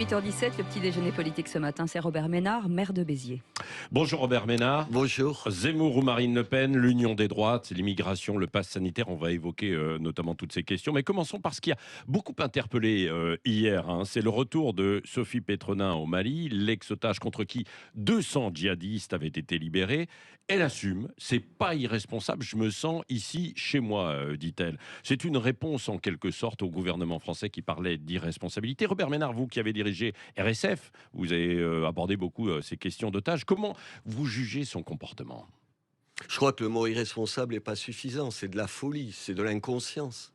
8h17, le petit déjeuner politique ce matin, c'est Robert Ménard, maire de Béziers. Bonjour Robert Ménard. Bonjour. Zemmour ou Marine Le Pen, l'union des droites, l'immigration, le pass sanitaire, on va évoquer notamment toutes ces questions. Mais commençons par ce qui a beaucoup interpellé hier. C'est le retour de Sophie Petronin au Mali, l'ex-otage contre qui 200 djihadistes avaient été libérés. Elle assume, c'est pas irresponsable, je me sens ici chez moi, dit-elle. C'est une réponse en quelque sorte au gouvernement français qui parlait d'irresponsabilité. Robert Ménard, vous qui avez dirigé RSF, vous avez abordé beaucoup ces questions d'otages. Comment vous jugez son comportement ? Je crois que le mot irresponsable n'est pas suffisant. C'est de la folie, c'est de l'inconscience.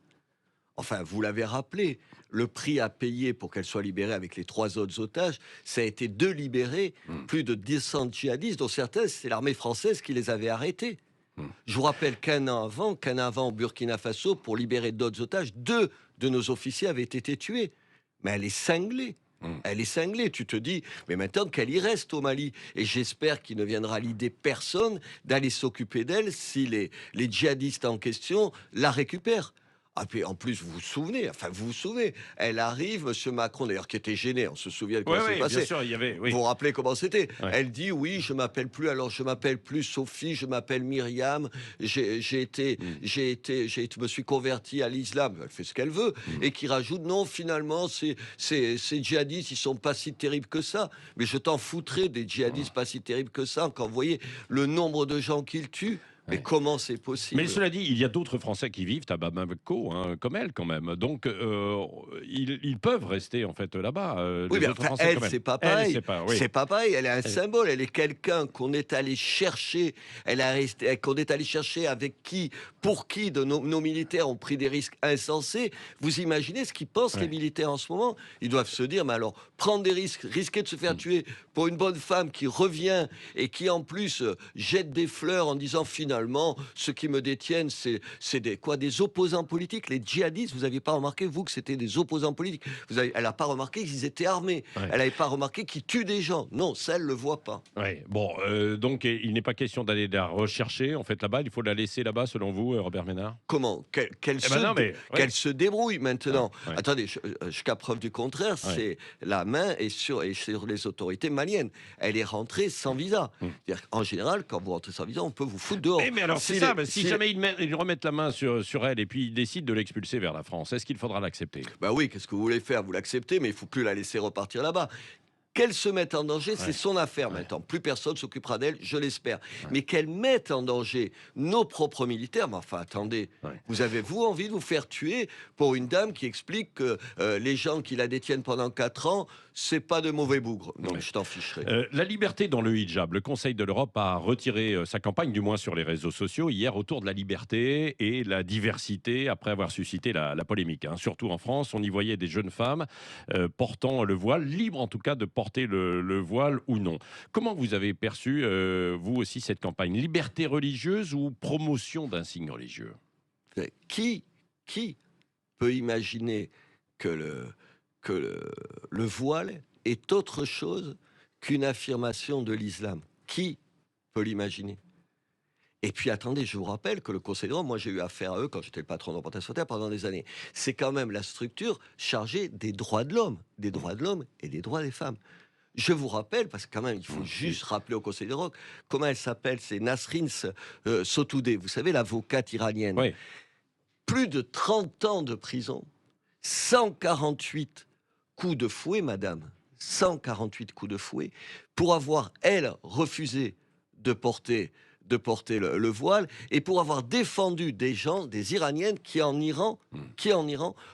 Enfin, vous l'avez rappelé, le prix à payer pour qu'elle soit libérée avec les 3 autres otages, ça a été de libérer plus de 200 djihadistes, dont certains, c'est l'armée française qui les avait arrêtés. Je vous rappelle qu'un an avant, au Burkina Faso, pour libérer d'autres otages, 2 de nos officiers avaient été tués. Mais elle est cinglée. Elle est cinglée. Tu te dis, mais maintenant qu'elle y reste au Mali. Et j'espère qu'il ne viendra à l'idée personne d'aller s'occuper d'elle si les djihadistes en question la récupèrent. Ah, puis en plus, vous vous souvenez, elle arrive, M. Macron, d'ailleurs, qui était gêné, on se souvient de quoi c'est passé. Bien sûr, il y avait. Oui. Vous vous rappelez comment c'était? Ouais. Elle dit, oui, je m'appelle plus Sophie, je m'appelle Myriam, je me suis converti à l'islam. Elle fait ce qu'elle veut. Et qui rajoute, non, finalement, ces djihadistes, ils sont pas si terribles que ça. Mais je t'en foutrais des djihadistes pas si terribles que ça, quand vous voyez le nombre de gens qu'ils tuent. Mais comment c'est possible? Mais cela dit, il y a d'autres Français qui vivent à Bamako, comme elle quand même. Donc, ils peuvent rester en fait là-bas. Oui, les mais autres enfin, Français, elle, quand même. c'est pas Elle, pareil. c'est pas, oui. C'est pas pareil. Elle est un symbole. Elle est quelqu'un qu'on est allé chercher. Qu'on est allé chercher avec qui, pour qui de nos militaires ont pris des risques insensés. Vous imaginez ce qu'ils pensent les militaires en ce moment? Ils doivent se dire, mais alors, prendre des risques, risquer de se faire tuer pour une bonne femme qui revient et qui en plus jette des fleurs en disant finalement, ceux qui me détiennent, c'est des opposants politiques. Les djihadistes, vous n'aviez pas remarqué, vous, que c'était des opposants politiques. Elle n'a pas remarqué qu'ils étaient armés. Ouais. Elle n'avait pas remarqué qu'ils tuent des gens. Non, ça, elle ne le voit pas. Ouais. Bon, donc il n'est pas question d'aller la rechercher en fait là-bas. Il faut la laisser là-bas, selon vous, Robert Ménard. Comment? Qu'elle se débrouille maintenant. Ouais. Attendez, jusqu'à preuve du contraire, c'est la main est sur les autorités maliennes. Elle est rentrée sans visa. En général, quand vous rentrez sans visa, on peut vous foutre dehors. Mais alors c'est ça, si jamais ils remettent la main sur elle et puis ils décident de l'expulser vers la France, est-ce qu'il faudra l'accepter? Bah oui, qu'est-ce que vous voulez faire? Vous l'acceptez, mais il faut plus la laisser repartir là-bas. Qu'elle se mette en danger, c'est son affaire maintenant. Plus personne s'occupera d'elle, je l'espère. Mais qu'elle mette en danger nos propres militaires, mais enfin, attendez, vous avez-vous envie de vous faire tuer pour une dame qui explique que les gens qui la détiennent pendant 4 ans, c'est pas de mauvais bougres. Donc je t'en ficherai. La liberté dans le hijab. Le Conseil de l'Europe a retiré sa campagne, du moins sur les réseaux sociaux, hier autour de la liberté et la diversité, après avoir suscité la polémique. Surtout en France, on y voyait des jeunes femmes portant le voile, libres en tout cas de porter le voile ou non. Comment vous avez perçu, vous aussi, cette campagne? Liberté religieuse ou promotion d'un signe religieux? Qui peut imaginer que le voile est autre chose qu'une affirmation de l'islam? Qui peut l'imaginer? Et puis attendez, je vous rappelle que le Conseil d'Europe, moi j'ai eu affaire à eux quand j'étais le patron de Reporters sans frontières pendant des années. C'est quand même la structure chargée des droits de l'homme et des droits des femmes. Je vous rappelle, parce que quand même, il faut juste rappeler au Conseil d'Europe, comment elle s'appelle, c'est Nasrin Sotoudeh, vous savez, l'avocate iranienne. Oui. Plus de 30 ans de prison, 148 coups de fouet, madame, 148 coups de fouet, pour avoir, elle, refusé de porter le voile et pour avoir défendu des Iraniennes qui en Iran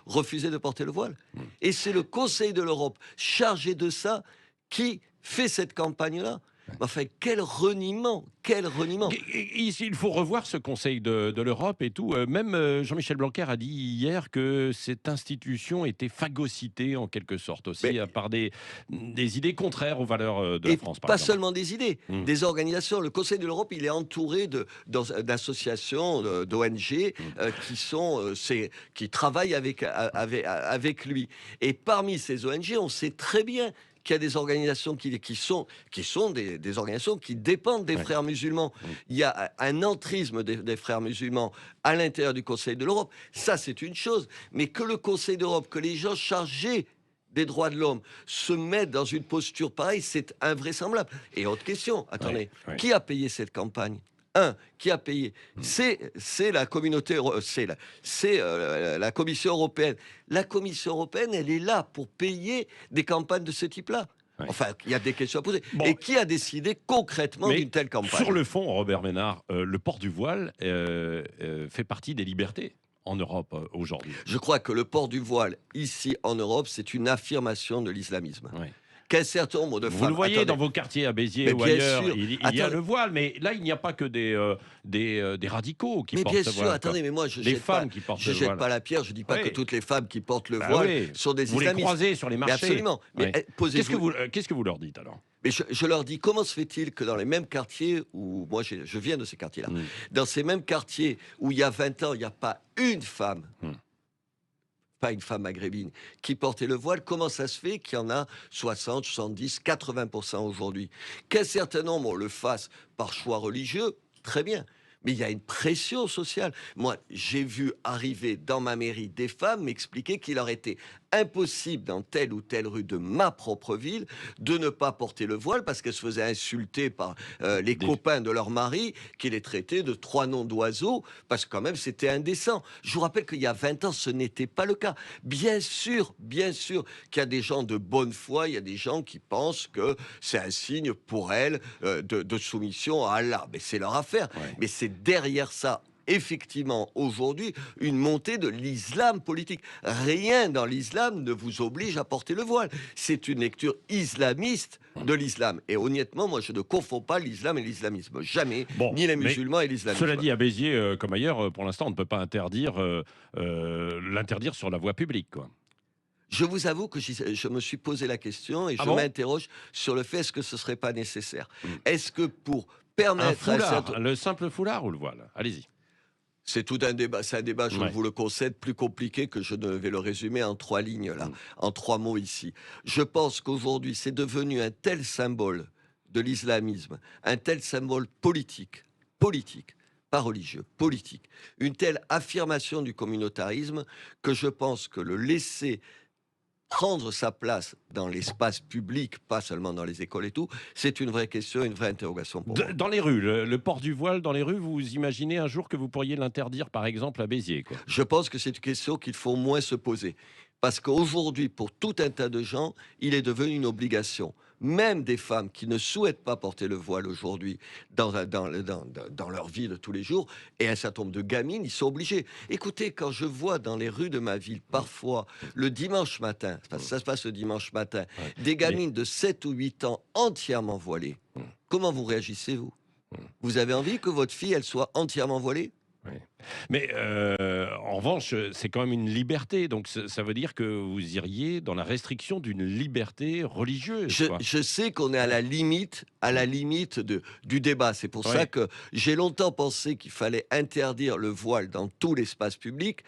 refusaient de porter le voile. Et c'est le Conseil de l'Europe chargé de ça qui fait cette campagne-là. Enfin, quel reniement! Il faut revoir ce Conseil de l'Europe et tout. Même Jean-Michel Blanquer a dit hier que cette institution était phagocytée en quelque sorte aussi par des idées contraires aux valeurs de la France. Pas seulement des idées, des organisations. Le Conseil de l'Europe, il est entouré d'associations, d'ONG qui travaillent avec lui. Et parmi ces ONG, on sait très bien qu'il y a des organisations qui sont des organisations qui dépendent des frères musulmans. Il y a un entrisme des frères musulmans à l'intérieur du Conseil de l'Europe. Ça, c'est une chose. Mais que le Conseil d'Europe, que les gens chargés des droits de l'homme se mettre dans une posture pareille, c'est invraisemblable. Et autre question, attendez, qui a payé cette campagne? Qui a payé? C'est la communauté, la Commission européenne. La Commission européenne, elle est là pour payer des campagnes de ce type-là. Ouais. Enfin, il y a des questions à poser. Bon. Et qui a décidé concrètement d'une telle campagne? Sur le fond, Robert Ménard, le port du voile fait partie des libertés en Europe aujourd'hui. Je crois que le port du voile, ici en Europe, c'est une affirmation de l'islamisme. Ouais. Qu'un certain nombre de femmes... Vous le voyez Attendez. dans vos quartiers à Béziers Mais ou bien ailleurs, sûr. il y a le voile, mais là, il n'y a pas que des radicaux qui Mais portent bien le sûr, voile. attendez, mais moi je Les jette femmes pas, qui portent je le jette voile. pas la pierre, je dis pas Oui. que toutes les femmes qui portent le Bah voile oui. sont des Vous les islamistes. croisez sur les Mais marchés. absolument. Mais Ouais. posez-vous. Qu'est-ce que vous leur dites alors? Mais je leur dis, comment se fait-il que dans les mêmes quartiers où moi je viens de ces quartiers-là, dans ces mêmes quartiers où il y a 20 ans, il n'y a pas une femme, pas une femme maghrébine, qui portait le voile, comment ça se fait qu'il y en a 60, 70, 80% aujourd'hui? Qu'un certain nombre le fassent par choix religieux, très bien. Mais il y a une pression sociale. Moi, j'ai vu arriver dans ma mairie des femmes m'expliquer qu'il leur était impossible dans telle ou telle rue de ma propre ville de ne pas porter le voile parce qu'elles se faisaient insulter par les copains de leur mari qui les traitaient de 3 noms d'oiseaux parce que quand même c'était indécent. Je vous rappelle qu'il y a 20 ans, ce n'était pas le cas. Bien sûr qu'il y a des gens de bonne foi, il y a des gens qui pensent que c'est un signe pour elles de soumission à Allah. Mais c'est leur affaire. Ouais. Mais c'est derrière ça effectivement aujourd'hui une montée de l'islam politique. Rien dans l'islam ne vous oblige à porter le voile. C'est une lecture islamiste de l'islam. Et honnêtement, moi, je ne confonds pas l'islam et l'islamisme. Jamais. Bon, ni les mais musulmans et l'islamisme. Cela dit, à Béziers, comme ailleurs, pour l'instant, on ne peut pas l'interdire sur la voie publique, quoi. Je vous avoue que je me suis posé la question et je m'interroge sur le fait est-ce que ce ne serait pas nécessaire. Est-ce que pour permettre un foulard, le simple foulard ou le voile? Allez-y. C'est tout un débat. C'est un débat, je vous le concède, plus compliqué que je ne vais le résumer en 3 lignes, là, en 3 mots ici. Je pense qu'aujourd'hui, c'est devenu un tel symbole de l'islamisme, un tel symbole politique, pas religieux, politique, une telle affirmation du communautarisme que je pense que le laisser prendre sa place dans l'espace public, pas seulement dans les écoles et tout, c'est une vraie question, une vraie interrogation pour moi. Dans les rues, le port du voile dans les rues, vous imaginez un jour que vous pourriez l'interdire, par exemple, à Béziers, quoi? Je pense que c'est une question qu'il faut moins se poser. Parce qu'aujourd'hui, pour tout un tas de gens, il est devenu une obligation. Même des femmes qui ne souhaitent pas porter le voile aujourd'hui dans leur vie de tous les jours, et un certain nombre de gamines, ils sont obligés. Écoutez, quand je vois dans les rues de ma ville, parfois, le dimanche matin, parce que ça se passe le dimanche matin, des gamines de 7 ou 8 ans entièrement voilées, comment vous réagissez-vous? Vous avez envie que votre fille, elle soit entièrement voilée? Oui. Mais en revanche, c'est quand même une liberté. Donc ça veut dire que vous iriez dans la restriction d'une liberté religieuse. Je sais qu'on est à la limite du débat. C'est pour ça que j'ai longtemps pensé qu'il fallait interdire le voile dans tout l'espace public.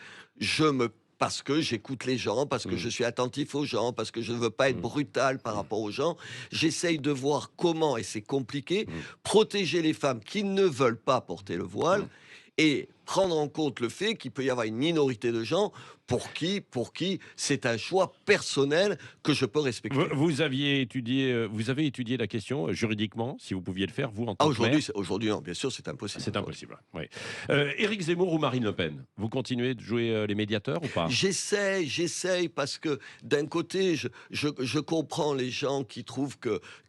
Parce que j'écoute les gens, parce que je suis attentif aux gens, parce que je ne veux pas être brutal par rapport aux gens. J'essaye de voir comment, et c'est compliqué, protéger les femmes qui ne veulent pas porter le voile et prendre en compte le fait qu'il peut y avoir une minorité de gens pour qui c'est un choix personnel que je peux respecter. Vous avez étudié la question juridiquement, si vous pouviez le faire, vous, en tant que maire? Aujourd'hui, non, bien sûr, c'est impossible. C'est impossible, oui. Éric Zemmour ou Marine Le Pen, vous continuez de jouer les médiateurs ou pas? J'essaye parce que d'un côté, je comprends les gens qui trouvent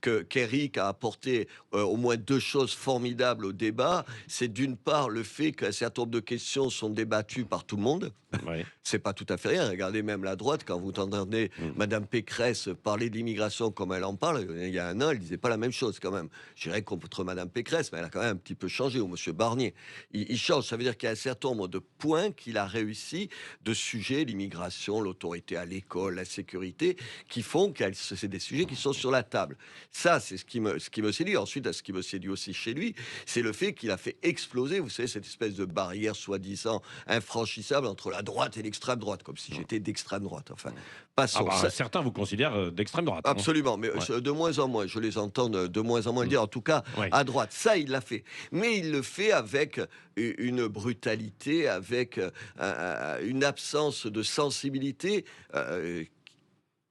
qu'Éric a apporté au moins 2 choses formidables au débat. C'est d'une part le fait qu'un certain nombre de questions sont débattues par tout le monde. C'est pas tout à fait rien. Regardez même la droite, quand vous entendez Madame Pécresse parler de l'immigration comme elle en parle, il y a un an, elle disait pas la même chose quand même. Je dirais contre Madame Pécresse, mais elle a quand même un petit peu changé, ou Monsieur Barnier. Il change, ça veut dire qu'il y a un certain nombre de points qu'il a réussi, de sujets, l'immigration, l'autorité à l'école, la sécurité, qui font que c'est des sujets qui sont sur la table. Ça, c'est ce qui me séduit. Ensuite, ce qui me séduit aussi chez lui, c'est le fait qu'il a fait exploser, vous savez, cette espèce de barrière soi-disant infranchissable entre la droite et l'extrême droite, comme si j'étais d'extrême droite. Enfin, passons. Certains vous considèrent d'extrême droite. Absolument, mais de moins en moins. Je les entends de moins en moins le dire, en tout cas à droite. Ça, il l'a fait. Mais il le fait avec une brutalité, avec une absence de sensibilité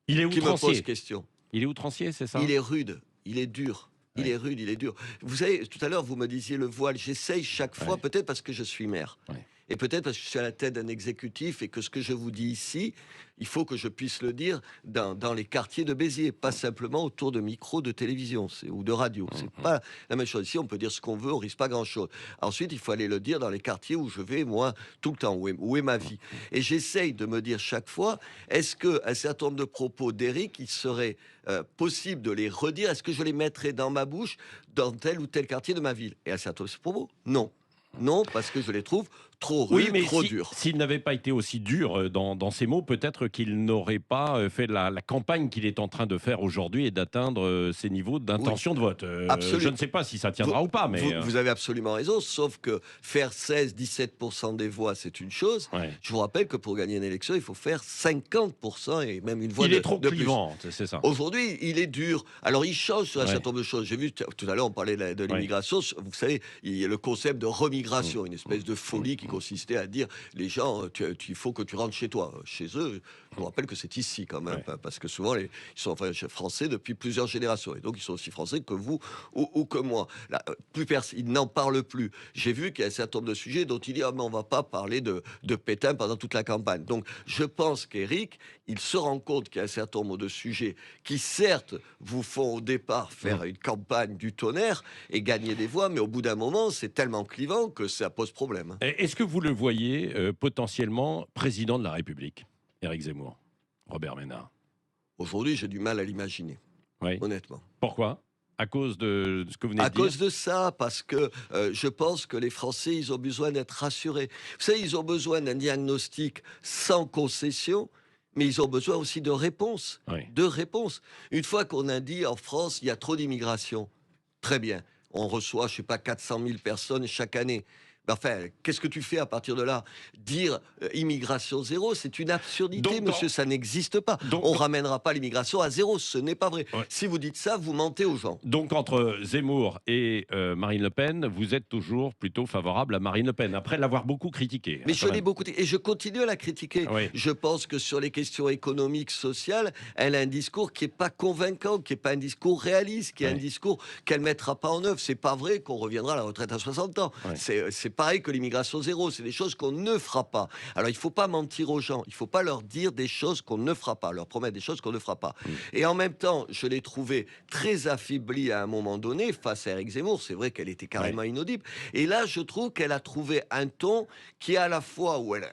Il est qui me pose outrancier. question. Il est outrancier, c'est ça? Il est rude, il est dur. Il Ouais. est rude, il est dur. Vous savez, tout à l'heure, vous me disiez le voile. J'essaye chaque fois, Ouais. peut-être parce que je suis maire. Ouais. Et peut-être parce que je suis à la tête d'un exécutif et que ce que je vous dis ici, il faut que je puisse le dire dans les quartiers de Béziers, pas simplement autour de micros de télévision ou de radio. C'est pas la même chose. Ici, on peut dire ce qu'on veut, on risque pas grand-chose. Ensuite, il faut aller le dire dans les quartiers où je vais, moi, tout le temps, où est ma vie. Et j'essaye de me dire chaque fois, est-ce qu'un certain nombre de propos d'Éric, il serait possible de les redire? Est-ce que je les mettrais dans ma bouche dans tel ou tel quartier de ma ville? Et un certain nombre de propos, non. Non, parce que je les trouve trop Oui, rudes, mais trop si durs. s'il n'avait pas été aussi dur, dans ses mots, peut-être qu'il n'aurait pas, fait la campagne qu'il est en train de faire aujourd'hui et d'atteindre, ces niveaux Oui, d'intention de vote. Je absolument. ne sais pas si ça Vous, tiendra ou pas, mais vous avez absolument raison, sauf que faire 16-17% des voix, c'est une chose. ouais. Je vous rappelle que pour gagner une élection, il faut faire 50% et même une voix Il est trop de plus. clivant, c'est ça. Aujourd'hui, il est dur. Alors, il change sur un Ouais. certain nombre de choses. J'ai vu tout à l'heure, on parlait de Ouais. l'immigration. Vous savez, il y a le concept de remigration, une espèce de Mmh. folie qui consistait à dire les gens, il faut que tu rentres chez toi. Chez eux, je vous rappelle que c'est ici quand même, Ouais. parce que souvent, ils sont enfin, français depuis plusieurs générations. Et donc, ils sont aussi français que vous ou que moi. Là, ils n'en parlent plus. J'ai vu qu'il y a un certain nombre de sujets dont il dit, ah, mais on va pas parler de Pétain pendant toute la campagne. Donc, je pense qu'Éric, il se rend compte qu'il y a un certain nombre de sujets qui, certes, vous font au départ faire une campagne du tonnerre et gagner des voix, mais au bout d'un moment, c'est tellement clivant que ça pose problème. Est-ce que vous le voyez, potentiellement président de la République, Éric Zemmour? Robert Ménard. Aujourd'hui, j'ai du mal à l'imaginer, Oui. honnêtement. Pourquoi? À cause de ce que vous venez À de dire? cause de ça, parce que je pense que les Français, ils ont besoin d'être rassurés. Vous savez, ils ont besoin d'un diagnostic sans concession, mais ils ont besoin aussi de réponses. Oui. De réponses. Une fois qu'on a dit en France, il y a trop d'immigration, très bien. On reçoit, je sais pas, 400 000 personnes chaque année. Mais enfin, qu'est-ce que tu fais à partir de là? Dire immigration zéro, c'est une absurdité, Donc, monsieur, ça n'existe pas. donc- On ramènera pas l'immigration à zéro, ce n'est pas vrai. Ouais. Si vous dites ça, vous mentez aux gens. Donc, entre Zemmour et Marine Le Pen, vous êtes toujours plutôt favorable à Marine Le Pen, après l'avoir beaucoup critiquée. Mais hein, je quand l'ai même. beaucoup et je continue à la critiquer. Oui. Je pense que sur les questions économiques, sociales, elle a un discours qui est pas convaincant, qui est pas un discours réaliste, qui est un Oui. discours qu'elle mettra pas en œuvre. C'est pas vrai qu'on reviendra à la retraite à 60 ans. Oui. C'est pareil que l'immigration zéro. C'est des choses qu'on ne fera pas. Alors il faut pas mentir aux gens. Il faut pas leur dire des choses qu'on ne fera pas, leur promettre des choses qu'on ne fera pas. Et en même temps, je l'ai trouvée très affaiblie à un moment donné face à Éric Zemmour. C'est vrai qu'elle était carrément inaudible. Et là, je trouve qu'elle a trouvé un ton qui est à la fois où elle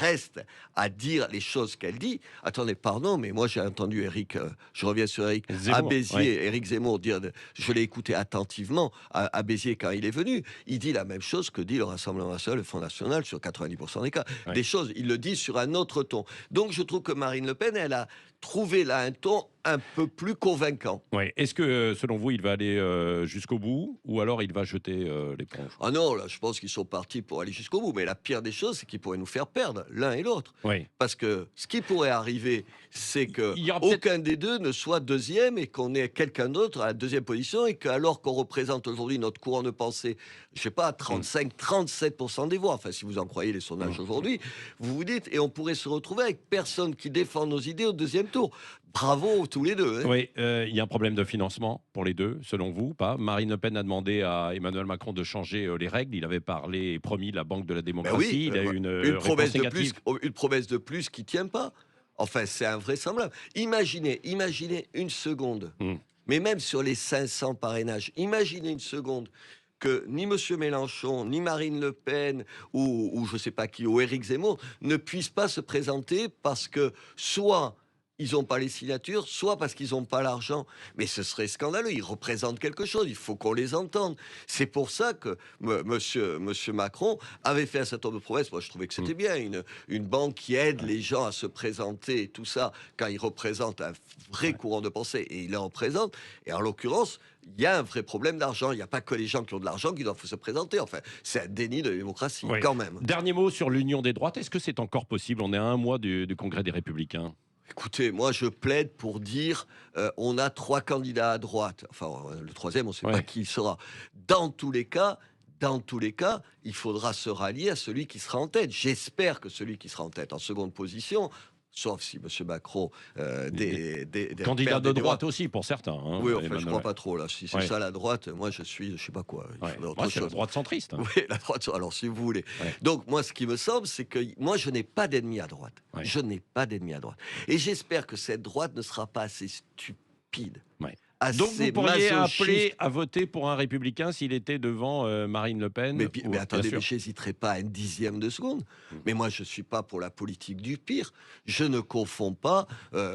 reste à dire les choses qu'elle dit. Attendez, pardon, mais moi j'ai entendu Éric, je reviens sur Éric, Zemmour, à Béziers, oui. Éric Zemmour dire, je l'ai écouté attentivement à Béziers quand il est venu, il dit la même chose que dit le Rassemblement national, le Front national sur 90% des cas. Ouais. Des choses, il le dit sur un autre ton. Donc je trouve que Marine Le Pen, elle a trouvé là un ton un peu plus convaincant. Ouais. Est-ce que, selon vous, il va aller jusqu'au bout ou alors il va jeter l'éponge? Ah non, là, je pense qu'ils sont partis pour aller jusqu'au bout. Mais la pire des choses, c'est qu'ils pourraient nous faire perdre l'un et l'autre. Oui. Parce que ce qui pourrait arriver, c'est que Il y aura peut-être- aucun des deux ne soit deuxième et qu'on ait quelqu'un d'autre à la deuxième position et qu'alors qu'on représente aujourd'hui notre courant de pensée, je sais pas, 35-37% des voix, enfin si vous en croyez les sondages aujourd'hui, vous vous dites, et on pourrait se retrouver avec personne qui défend nos idées au deuxième tour. Bravo tous les deux. Hein. Oui, il y a un problème de financement pour les deux, selon vous, pas? Marine Le Pen a demandé à Emmanuel Macron de changer les règles. Il avait parlé et promis la Banque de la Ben démocratie. oui, Il a eu une promesse réponse de plus, négative. une promesse de plus qui tient pas. Enfin, c'est invraisemblable. Imaginez une seconde, mais même sur les 500 parrainages, imaginez une seconde que ni M. Mélenchon, ni Marine Le Pen, ou je ne sais pas qui, ou Éric Zemmour, ne puissent pas se présenter parce que soit ils n'ont pas les signatures, soit parce qu'ils n'ont pas l'argent. Mais ce serait scandaleux, ils représentent quelque chose, il faut qu'on les entende. C'est pour ça que monsieur Macron avait fait un certain nombre de promesses. Moi, je trouvais que c'était bien, une banque qui aide les gens à se présenter et tout ça, quand ils représentent un vrai courant de pensée, et il en représente. Et en l'occurrence, il y a un vrai problème d'argent. Il n'y a pas que les gens qui ont de l'argent qui doivent se présenter. Enfin, c'est un déni de démocratie, Oui. quand même. Dernier mot sur l'union des droites. Est-ce que c'est encore possible? On est à un mois du Congrès des Républicains. Écoutez, moi je plaide pour dire on a 3 candidats à droite. Enfin, le troisième, on ne sait pas qui il sera. Dans tous les cas, il faudra se rallier à celui qui sera en tête. J'espère que celui qui sera en tête en seconde position sauf si M. Macron Candidat perd de des droite aussi, pour certains. Hein, oui, enfin, je ne Emmanuel. crois pas trop, là. Si c'est Ouais. ça, la droite, moi, je sais pas quoi. Il Ouais. faudrait autre Moi, c'est la chose. droite centriste. Hein. Oui, la droite, alors si vous voulez. Ouais. Donc, moi, ce qui me semble, c'est que moi, je n'ai pas d'ennemi à droite. Ouais. Je n'ai pas d'ennemi à droite. Et j'espère que cette droite ne sera pas assez stupide. Ouais. Assez Donc vous pourriez masochiste. appeler à voter pour un républicain s'il était devant Marine Le Pen. Mais, ou- mais attendez, bien mais sûr. j'hésiterai pas à une dixième de seconde. Mm. Mais moi, je suis pas pour la politique du pire. Je ne confonds pas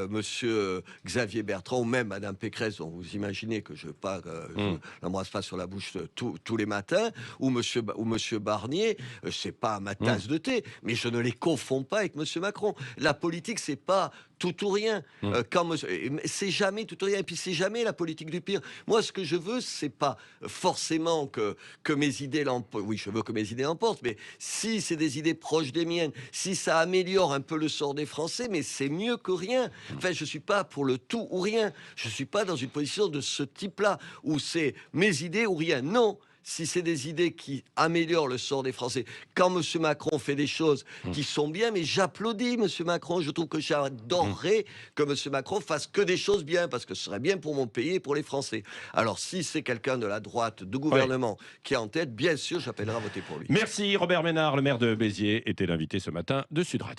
Monsieur Xavier Bertrand ou même Madame Pécresse, dont vous imaginez que je Mm. l'embrasse pas sur la bouche tous les matins, ou Monsieur Barnier. C'est pas ma tasse de thé, mais je ne les confonds pas avec Monsieur Macron. La politique, c'est pas tout ou rien. C'est jamais tout ou rien. Et puis c'est jamais la politique du pire. Moi, ce que je veux, c'est pas forcément que mes idées l'emportent. Oui, je veux que mes idées l'emportent, mais si c'est des idées proches des miennes, si ça améliore un peu le sort des Français, mais c'est mieux que rien. Enfin, je suis pas pour le tout ou rien. Je suis pas dans une position de ce type-là, où c'est mes idées ou rien. Non. Si c'est des idées qui améliorent le sort des Français, quand M. Macron fait des choses qui sont bien, mais j'applaudis M. Macron, je trouve que j'adorerais que M. Macron fasse que des choses bien, parce que ce serait bien pour mon pays et pour les Français. Alors si c'est quelqu'un de la droite, de gouvernement, qui est en tête, bien sûr, j'appellerai à voter pour lui. Merci Robert Ménard, le maire de Béziers, était l'invité ce matin de Sud Radio.